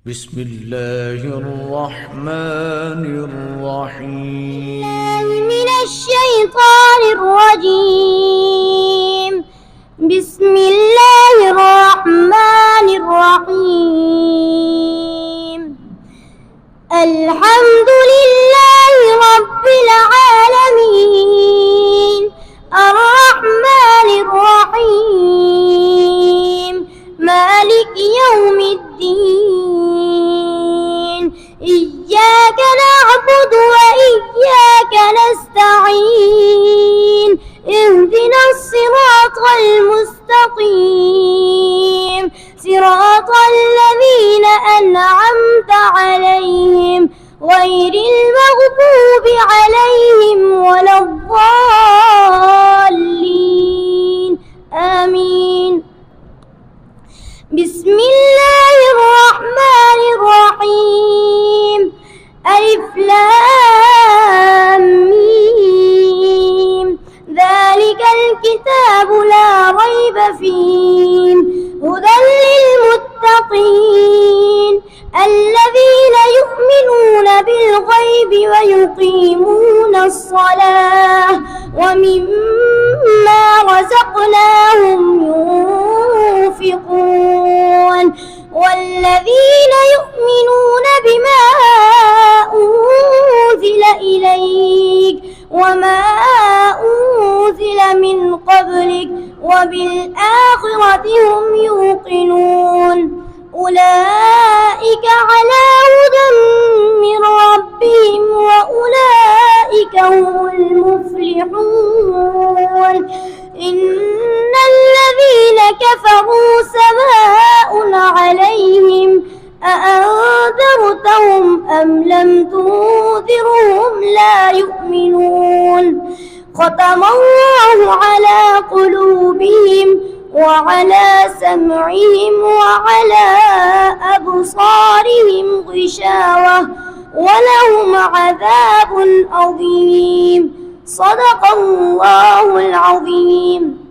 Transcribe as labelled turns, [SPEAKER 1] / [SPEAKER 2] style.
[SPEAKER 1] بسم الله الرحمن الرحيم.
[SPEAKER 2] من الشيطان الرجيم. بسم الله الرحمن الرحيم. الحمد لله رب العالمين الرحمن الرحيم مالك يوم الدين. إياك نعبد وإياك نستعين. اهدنا الصراط المستقيم صراط الذين أنعمت عليهم غير المغضوب عليهم ولا الضالين آمين. بسم الله الرحمن الرحيم. ألف لام ميم. ذلك الكتاب لا ريب فيه هدى للمتقين الذين يؤمنون بالغيب ويقيمون الصلاة ومما رزقناهم ينفقون والذين يؤمنون بما أنزل إليك وما أنزل من قبلك وبالآخرة هم يوقنون أولئك على هدى من ربهم وأولئك هم المفلحون. إن الذين كفروا سواء عليهم أأنذرتهم أم لم تنذرهم لا يؤمنون. ختم الله على قلوبهم وعلى سمعهم وعلى أبصارهم غشاوة ولهم عذاب عظيم. صدق الله العظيم.